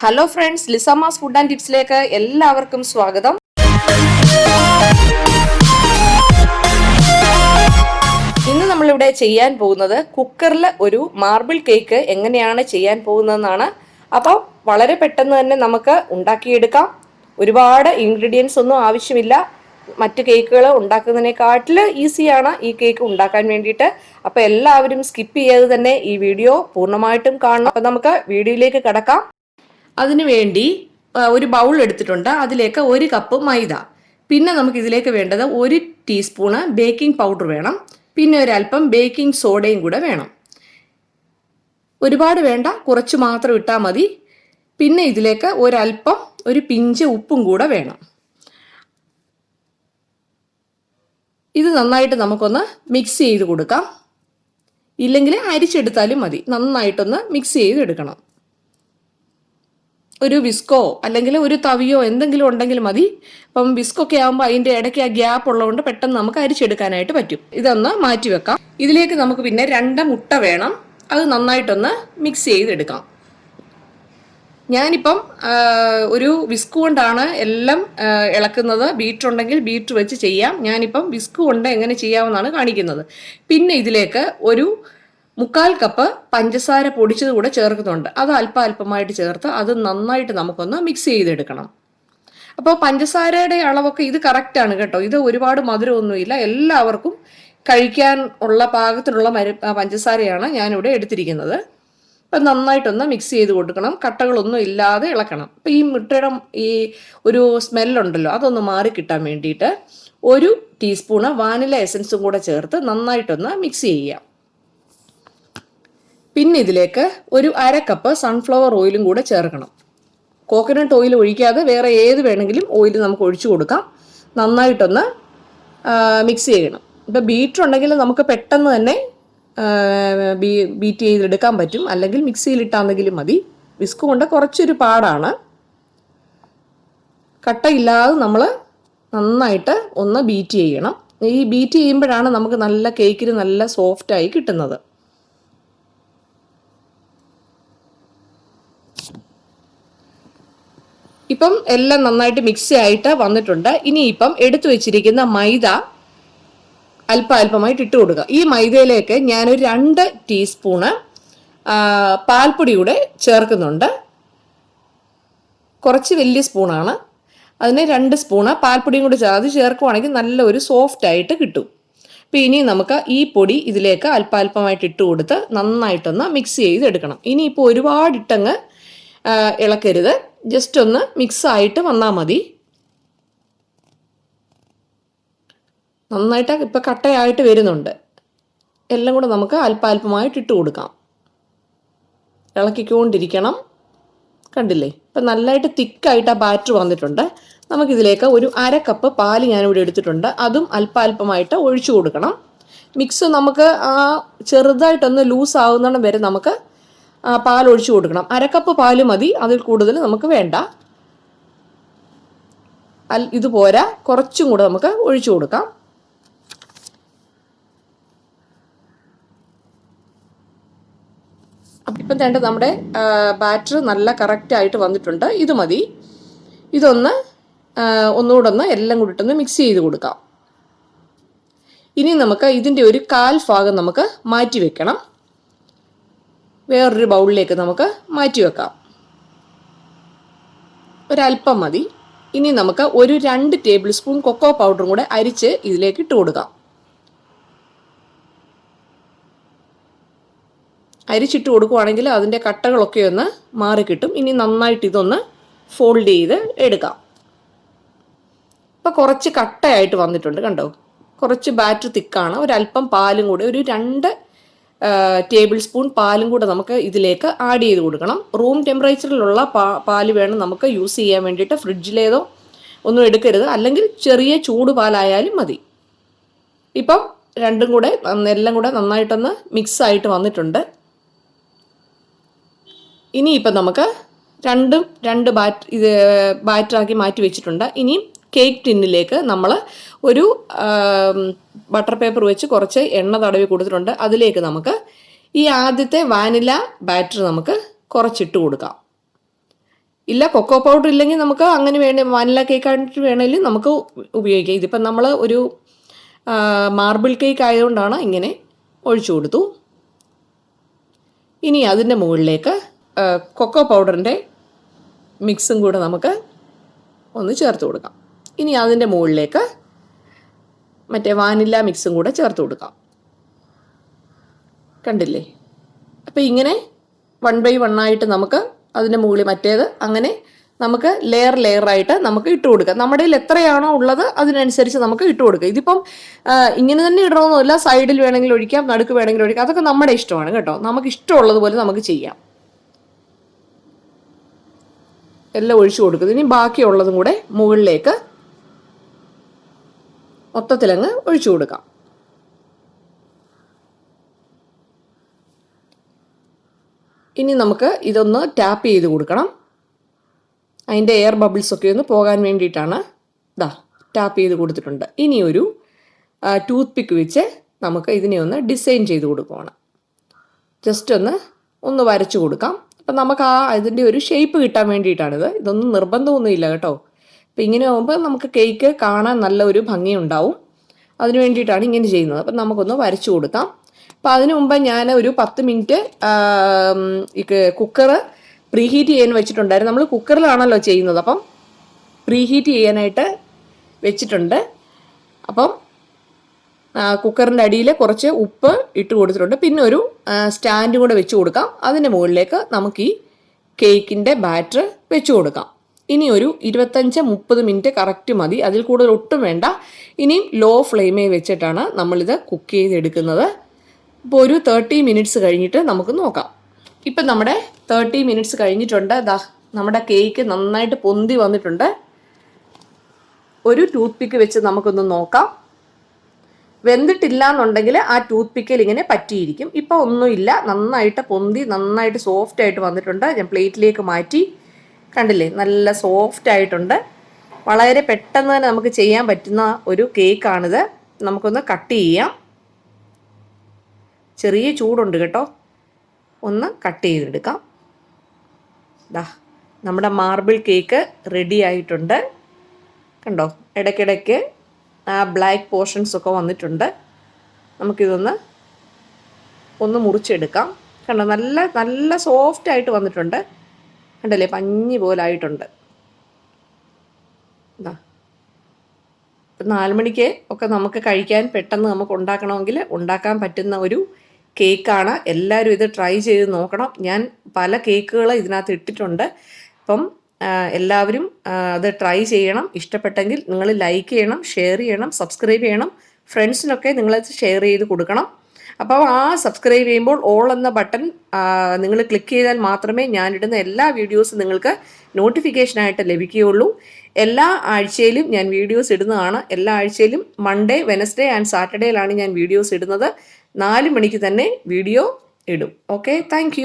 Hello friends, ലിസമാസ് food and ടിപ്സിലേക്ക് എല്ലാവർക്കും സ്വാഗതം. ഇന്ന് നമ്മളിവിടെ ചെയ്യാൻ പോകുന്നത് കുക്കറിൽ ഒരു മാർബിൾ കേക്ക് എങ്ങനെയാണ് ചെയ്യാൻ പോകുന്നതെന്നാണ്. അപ്പോൾ വളരെ പെട്ടെന്ന് തന്നെ നമുക്ക് ഉണ്ടാക്കിയെടുക്കാം. ഒരുപാട് ഇൻഗ്രീഡിയൻസ് ഒന്നും ആവശ്യമില്ല. മറ്റ് കേക്കുകൾ ഉണ്ടാക്കുന്നതിനെക്കാട്ടിൽ ഈസിയാണ് ഈ കേക്ക് ഉണ്ടാക്കാൻ വേണ്ടിയിട്ട്. അപ്പോൾ എല്ലാവരും സ്കിപ്പ് ചെയ്യാതെ തന്നെ ഈ വീഡിയോ പൂർണ്ണമായിട്ടും കാണണം. അപ്പോൾ നമുക്ക് വീഡിയോയിലേക്ക് കടക്കാം. അതിനുവേണ്ടി ഒരു ബൗൾ എടുത്തിട്ടുണ്ട്. അതിലേക്ക് 1 കപ്പ് മൈദ, പിന്നെ നമുക്ക് ഇതിലേക്ക് വേണ്ടത് 1 ടീസ്പൂണ് ബേക്കിംഗ് പൗഡർ വേണം, പിന്നെ ഒരല്പം ബേക്കിംഗ് സോഡയും കൂടെ വേണം. ഒരുപാട് വേണ്ട, കുറച്ച് മാത്രം ഇട്ടാൽ മതി. പിന്നെ ഇതിലേക്ക് ഒരല്പം ഒരു പിഞ്ച് ഉപ്പും കൂടെ വേണം. ഇത് നന്നായിട്ട് നമുക്കൊന്ന് മിക്സ് ചെയ്ത് കൊടുക്കാം. ഇല്ലെങ്കിൽ അരിച്ചെടുത്താലും മതി. നന്നായിട്ടൊന്ന് മിക്സ് ചെയ്തെടുക്കണം. ഒരു വിസ്കോ അല്ലെങ്കിൽ ഒരു തവിയോ എന്തെങ്കിലും ഉണ്ടെങ്കിൽ മതി. അപ്പം വിസ്കൊക്കെ ആകുമ്പോൾ അതിൻ്റെ ഇടയ്ക്ക് ആ ഗ്യാപ്പ് ഉള്ളതുകൊണ്ട് പെട്ടെന്ന് നമുക്ക് അരിച്ചെടുക്കാനായിട്ട് പറ്റും. ഇതൊന്ന് മാറ്റി വെക്കാം. ഇതിലേക്ക് നമുക്ക് പിന്നെ 2 മുട്ട വേണം. അത് നന്നായിട്ടൊന്ന് മിക്സ് ചെയ്തെടുക്കാം. ഞാനിപ്പം ഒരു വിസ്ക് കൊണ്ടാണ് എല്ലാം ഇളക്കുന്നത്. ബീറ്റർ ഉണ്ടെങ്കിൽ ബീറ്റർ വെച്ച് ചെയ്യാം. ഞാനിപ്പം വിസ്ക് കൊണ്ട് എങ്ങനെ ചെയ്യാമെന്നാണ് കാണിക്കുന്നത്. പിന്നെ ഇതിലേക്ക് ഒരു 1/4 കപ്പ് പഞ്ചസാര പൊടിച്ചത് കൂടെ ചേർക്കുന്നുണ്ട്. അത് അല്പമായിട്ട് ചേർത്ത് അത് നന്നായിട്ട് നമുക്കൊന്ന് മിക്സ് ചെയ്തെടുക്കണം. അപ്പോൾ പഞ്ചസാരയുടെ അളവൊക്കെ ഇത് കറക്റ്റാണ് കേട്ടോ. ഇത് ഒരുപാട് മധുരമൊന്നുമില്ല. എല്ലാവർക്കും കഴിക്കാൻ ഉള്ള പാകത്തിനുള്ള പഞ്ചസാരയാണ് ഞാനിവിടെ എടുത്തിരിക്കുന്നത്. അപ്പം നന്നായിട്ടൊന്ന് മിക്സ് ചെയ്ത് കൊടുക്കണം. കട്ടകളൊന്നും ഇല്ലാതെ ഇളക്കണം. അപ്പം ഈ മുട്ടയുടെ ഈ ഒരു സ്മെല്ലുണ്ടല്ലോ, അതൊന്ന് മാറി കിട്ടാൻ വേണ്ടിയിട്ട് 1 ടീസ്പൂണ് വാനില എസൻസും കൂടെ ചേർത്ത് നന്നായിട്ടൊന്ന് മിക്സ് ചെയ്യാം. പിന്നെ ഇതിലേക്ക് ഒരു 1/2 കപ്പ് സൺഫ്ലവർ ഓയിലും കൂടെ ചേർക്കണം. കോക്കനട്ട് ഓയിൽ ഒഴിക്കാതെ വേറെ ഏത് വേണമെങ്കിലും ഓയിൽ നമുക്ക് ഒഴിച്ചു കൊടുക്കാം. നന്നായിട്ടൊന്ന് മിക്സ് ചെയ്യണം. ഇപ്പോൾ ബീറ്റർ ഉണ്ടെങ്കിൽ നമുക്ക് പെട്ടെന്ന് തന്നെ ബീറ്റ് ചെയ്തെടുക്കാൻ പറ്റും. അല്ലെങ്കിൽ മിക്സിയിലിട്ടാണെങ്കിലും മതി. വിസ്ക് കൊണ്ട് കുറച്ചൊരു പാടാണ്. കട്ടയില്ലാതെ നമ്മൾ നന്നായിട്ട് ഒന്ന് ബീറ്റ് ചെയ്യണം. ഈ ബീറ്റ് ചെയ്യുമ്പോഴാണ് നമുക്ക് നല്ല കേക്കിന് നല്ല സോഫ്റ്റായി കിട്ടുന്നത്. ഇപ്പം എല്ലാം നന്നായിട്ട് മിക്സ് ആയിട്ട് വന്നിട്ടുണ്ട്. ഇനിയിപ്പം എടുത്തു വെച്ചിരിക്കുന്ന മൈദ അല്പമായിട്ട് ഇട്ട് കൊടുക്കുക. ഈ മൈദയിലേക്ക് ഞാനൊരു 2 ടീസ്പൂണ് പാൽപ്പൊടി കൂടെ ചേർക്കുന്നുണ്ട്. കുറച്ച് വലിയ സ്പൂണാണ്. അതിന് 2 സ്പൂണ് പാൽപ്പൊടിയും കൂടി ചേർക്കുവാണെങ്കിൽ നല്ലൊരു സോഫ്റ്റ് ആയിട്ട് കിട്ടും. അപ്പോൾ ഇനി നമുക്ക് ഈ പൊടി ഇതിലേക്ക് അല്പമായിട്ട് ഇട്ട് കൊടുത്ത് നന്നായിട്ടൊന്ന് മിക്സ് ചെയ്തെടുക്കണം. ഇനിയിപ്പോൾ ഒരുപാടിട്ടങ്ങ് ഇളക്കരുത്. ജസ്റ്റ് ഒന്ന് മിക്സ് ആയിട്ട് വന്നാൽ മതി. നന്നായിട്ട് ഇപ്പം കട്ടയായിട്ട് വരുന്നുണ്ട്. എല്ലാം കൂടെ നമുക്ക് അല്പമായിട്ട് ഇട്ട് കൊടുക്കാം. ഇളക്കിക്കൊണ്ടിരിക്കണം. കണ്ടില്ലേ, ഇപ്പം നല്ലതായിട്ട് തിക്കായിട്ട് ആ ബാറ്റർ വന്നിട്ടുണ്ട്. നമുക്കിതിലേക്ക് ഒരു 1/2 കപ്പ് പാല് ഞാനിവിടെ എടുത്തിട്ടുണ്ട്. അതും അല്പമായിട്ട് ഒഴിച്ചു കൊടുക്കണം. മിക്സ് നമുക്ക് ചെറുതായിട്ടൊന്ന് ലൂസ് ആവുന്നിടം വരെ നമുക്ക് പാൽ ഒഴിച്ചു കൊടുക്കണം. 1/2 കപ്പ് പാല് മതി, അതിൽ കൂടുതൽ നമുക്ക് വേണ്ട. ഇതുപോരാ, കുറച്ചും കൂടെ നമുക്ക് ഒഴിച്ചു കൊടുക്കാം. ഇപ്പം വേണ്ട നമ്മുടെ ബാറ്റർ നല്ല കറക്റ്റായിട്ട് വന്നിട്ടുണ്ട്. ഇത് മതി. ഒന്നുകൂടെ എല്ലാം കൂടി ഇട്ടൊന്ന് മിക്സ് ചെയ്ത് കൊടുക്കാം. ഇനി നമുക്ക് ഇതിൻ്റെ ഒരു 1/4 ഭാഗം നമുക്ക് മാറ്റി വെക്കണം. വേറൊരു ബൗളിലേക്ക് നമുക്ക് മാറ്റി വെക്കാം. ഒരല്പം മതി. ഇനി നമുക്ക് ഒരു 2 ടേബിൾ സ്പൂൺ കൊക്കോ പൗഡറും കൂടെ അരിച്ച് ഇതിലേക്ക് ഇട്ട് കൊടുക്കാം. അരിച്ചിട്ട് കൊടുക്കുവാണെങ്കിൽ അതിൻ്റെ കട്ടകളൊക്കെ ഒന്ന് മാറിക്കിട്ടും. ഇനി നന്നായിട്ട് ഇതൊന്ന് ഫോൾഡ് ചെയ്ത് എടുക്കാം. ഇപ്പോൾ കുറച്ച് കട്ടയായിട്ട് വന്നിട്ടുണ്ട്, കണ്ടോ. കുറച്ച് ബാറ്റർ തിക്കാണ്. ഒരല്പം പാലും കൂടെ, ഒരു 2 ടേബിൾ സ്പൂൺ പാലും കൂടെ നമുക്ക് ഇതിലേക്ക് ആഡ് ചെയ്ത് കൊടുക്കണം. റൂം ടെമ്പറേച്ചറിലുള്ള പാല് വേണം നമുക്ക് യൂസ് ചെയ്യാൻ വേണ്ടിയിട്ട്. ഫ്രിഡ്ജിലേതോ ഒന്നും എടുക്കരുത്. അല്ലെങ്കിൽ ചെറിയ ചൂട് പാലായാലും മതി. ഇപ്പം എല്ലാം കൂടെ നന്നായിട്ടൊന്ന് മിക്സ് ആയിട്ട് വന്നിട്ടുണ്ട്. ഇനിയിപ്പം നമുക്ക് രണ്ട് ബാറ്ററാക്കി മാറ്റി വെച്ചിട്ടുണ്ട്. ഇനിയും കേക്ക് ടിന്നിലേക്ക് നമ്മൾ ഒരു ബട്ടർ പേപ്പർ വെച്ച് കുറച്ച് എണ്ണ തടവി കൊടുത്തിട്ടുണ്ട്. അതിലേക്ക് നമുക്ക് ഈ ആദ്യത്തെ വാനില ബാറ്റർ നമുക്ക് കുറച്ചിട്ട് കൊടുക്കാം. ഇല്ല, കൊക്കോ പൗഡർ ഇല്ലെങ്കിൽ നമുക്ക് അങ്ങനെ വാനില കേക്കായിട്ട് വേണമെങ്കിൽ നമുക്ക് ഉപയോഗിക്കാം. ഇതിപ്പം നമ്മൾ ഒരു മാർബിൾ കേക്ക് ആയതുകൊണ്ടാണ് ഇങ്ങനെ ഒഴിച്ചു കൊടുത്തു. ഇനി അതിൻ്റെ മുകളിലേക്ക് കൊക്കോ പൗഡറിൻ്റെ മിക്സും കൂടെ നമുക്ക് ഒന്ന് ചേർത്ത് കൊടുക്കാം. ഇനി അതിൻ്റെ മുകളിലേക്ക് മറ്റേ വാനില മിക്സും കൂടെ ചേർത്ത് കൊടുക്കാം. കണ്ടില്ലേ? അപ്പോൾ ഇങ്ങനെ 1 by 1 ആയിട്ട് നമുക്ക് അതിൻ്റെ മുകളിൽ മറ്റേത് അങ്ങനെ നമുക്ക് ലെയറായിട്ട് നമുക്ക് ഇട്ട് കൊടുക്കാം. നമ്മുടെ കയ്യിൽ എത്രയാണോ ഉള്ളത് അതിനനുസരിച്ച് നമുക്ക് ഇട്ട് കൊടുക്കാം. ഇതിപ്പം ഇങ്ങനെ തന്നെ ഇടണമെന്നില്ല, സൈഡിൽ വേണമെങ്കിൽ ഒഴിക്കാം, നടുക്ക് വേണമെങ്കിൽ ഒഴിക്കാം. അതൊക്കെ നമ്മുടെ ഇഷ്ടമാണ് കേട്ടോ. നമുക്ക് ഇഷ്ടമുള്ളതുപോലെ നമുക്ക് ചെയ്യാം. എല്ലാം ഒഴിച്ചു കൊടുക്കുന്നത്. ഇനി ബാക്കിയുള്ളതും കൂടെ മുകളിലേക്ക് മൊത്തത്തിലങ്ങ് ഒഴിച്ചു കൊടുക്കാം. ഇനി നമുക്ക് ഇതൊന്ന് ടാപ്പ് ചെയ്ത് കൊടുക്കണം. അതിൻ്റെ എയർ ബബിൾസൊക്കെ ഒന്ന് പോകാൻ വേണ്ടിയിട്ടാണ് ടാപ്പ് ചെയ്ത് കൊടുത്തിട്ടുണ്ട്. ഇനി ഒരു ടൂത്ത് പിക്ക് വെച്ച് നമുക്ക് ഇതിനെ ഒന്ന് ഡിസൈൻ ചെയ്ത് കൊടുക്കുകയാണ്. ജസ്റ്റ് ഒന്ന് വരച്ചു കൊടുക്കാം. അപ്പം നമുക്ക് ഇതിൻ്റെ ഒരു ഷേപ്പ് കിട്ടാൻ വേണ്ടിയിട്ടാണിത്. ഇതൊന്നും നിർബന്ധമൊന്നുമില്ല കേട്ടോ. അപ്പം ഇങ്ങനെ ആകുമ്പോൾ നമുക്ക് കേക്ക് കാണാൻ നല്ല ഒരു ഭംഗിയുണ്ടാവും. അതിന് വേണ്ടിയിട്ടാണ് ഇങ്ങനെ ചെയ്യുന്നത്. അപ്പം നമുക്കൊന്ന് വരച്ചു കൊടുക്കാം. അപ്പം അതിന് മുമ്പ് ഞാൻ ഒരു 10 മിനിറ്റ് കുക്കർ പ്രീഹീറ്റ് ചെയ്യാൻ വെച്ചിട്ടുണ്ടായിരുന്നു. നമ്മൾ കുക്കറിലാണല്ലോ ചെയ്യുന്നത്. അപ്പം പ്രീഹീറ്റ് ചെയ്യാനായിട്ട് വെച്ചിട്ടുണ്ട്. അപ്പം കുക്കറിൻ്റെ അടിയിൽ കുറച്ച് ഉപ്പ് ഇട്ട് കൊടുത്തിട്ടുണ്ട്. പിന്നെ ഒരു സ്റ്റാൻഡും കൂടെ വെച്ച് കൊടുക്കാം. അതിൻ്റെ മുകളിലേക്ക് നമുക്ക് ഈ കേക്കിൻ്റെ ബാറ്റർ വെച്ച് കൊടുക്കാം. ഇനി ഒരു 25-30 മിനിറ്റ് കറക്റ്റ് മതി. അതിൽ കൂടുതൽ ഒട്ടും വേണ്ട. ഇനിയും ലോ ഫ്ലെയിമേ വെച്ചിട്ടാണ് നമ്മളിത് കുക്ക് ചെയ്തെടുക്കുന്നത്. അപ്പോൾ ഒരു 30 മിനിറ്റ്സ് കഴിഞ്ഞിട്ട് നമുക്ക് നോക്കാം. ഇപ്പം നമ്മുടെ 30 മിനിറ്റ്സ് കഴിഞ്ഞിട്ടുണ്ട്. നമ്മുടെ കേക്ക് നന്നായിട്ട് പൊന്തി വന്നിട്ടുണ്ട്. ഒരു ടൂത്ത് പിക്ക് വെച്ച് നമുക്കൊന്ന് നോക്കാം. വെന്തിട്ടില്ല എന്നുണ്ടെങ്കിൽ ആ ടൂത്ത് പിക്കിൽ ഇങ്ങനെ പറ്റിയിരിക്കും. ഇപ്പം ഒന്നുമില്ല, നന്നായിട്ട് പൊന്തി നന്നായിട്ട് സോഫ്റ്റ് ആയിട്ട് വന്നിട്ടുണ്ട്. ഞാൻ പ്ലേറ്റിലേക്ക് മാറ്റി. കണ്ടില്ലേ, നല്ല സോഫ്റ്റ് ആയിട്ടുണ്ട്. വളരെ പെട്ടെന്ന് തന്നെ നമുക്ക് ചെയ്യാൻ പറ്റുന്ന ഒരു കേക്കാണിത്. നമുക്കൊന്ന് കട്ട് ചെയ്യാം. ചെറിയ ചൂടുണ്ട് കേട്ടോ. ഒന്ന് കട്ട് ചെയ്തെടുക്കാം. നമ്മുടെ മാർബിൾ കേക്ക് റെഡി ആയിട്ടുണ്ട്. കണ്ടോ, ഇടയ്ക്കിടയ്ക്ക് ആ ബ്ലാക്ക് പോർഷൻസൊക്കെ വന്നിട്ടുണ്ട്. നമുക്കിതൊന്ന് മുറിച്ചെടുക്കാം. കണ്ടോ, നല്ല നല്ല സോഫ്റ്റ് ആയിട്ട് വന്നിട്ടുണ്ട്. കണ്ടല്ലേ, പഞ്ഞി പോലായിട്ടുണ്ട്. 4 മണിക്ക് ഒക്കെ നമുക്ക് കഴിക്കാൻ പെട്ടെന്ന് നമുക്ക് ഉണ്ടാക്കണമെങ്കിൽ ഉണ്ടാക്കാൻ പറ്റുന്ന ഒരു കേക്കാണ്. എല്ലാവരും ഇത് ട്രൈ ചെയ്ത് നോക്കണം. ഞാൻ പല കേക്കുകൾ ഇതിനകത്ത് ഇട്ടിട്ടുണ്ട്. അപ്പം എല്ലാവരും അത് ട്രൈ ചെയ്യണം. ഇഷ്ടപ്പെട്ടെങ്കിൽ നിങ്ങൾ ലൈക്ക് ചെയ്യണം, ഷെയർ ചെയ്യണം, സബ്സ്ക്രൈബ് ചെയ്യണം. ഫ്രണ്ട്സിനൊക്കെ നിങ്ങളത് ഷെയർ ചെയ്ത് കൊടുക്കണം. അപ്പോൾ ആ സബ്സ്ക്രൈബ് ചെയ്യുമ്പോൾ ഓൾ എന്ന ബട്ടൺ നിങ്ങൾ ക്ലിക്ക് ചെയ്താൽ മാത്രമേ ഞാനിടുന്ന എല്ലാ വീഡിയോസും നിങ്ങൾക്ക് നോട്ടിഫിക്കേഷനായിട്ട് ലഭിക്കുകയുള്ളൂ. എല്ലാ ആഴ്ചയിലും ഞാൻ വീഡിയോസ് ഇടുന്നതാണ്. എല്ലാ ആഴ്ചയിലും മൺഡേ, വെനസ്ഡേ ആൻഡ് സാറ്റർഡേയിലാണ് ഞാൻ വീഡിയോസ് ഇടുന്നത്. 4 മണിക്ക് തന്നെ വീഡിയോ ഇടും. Okay, thank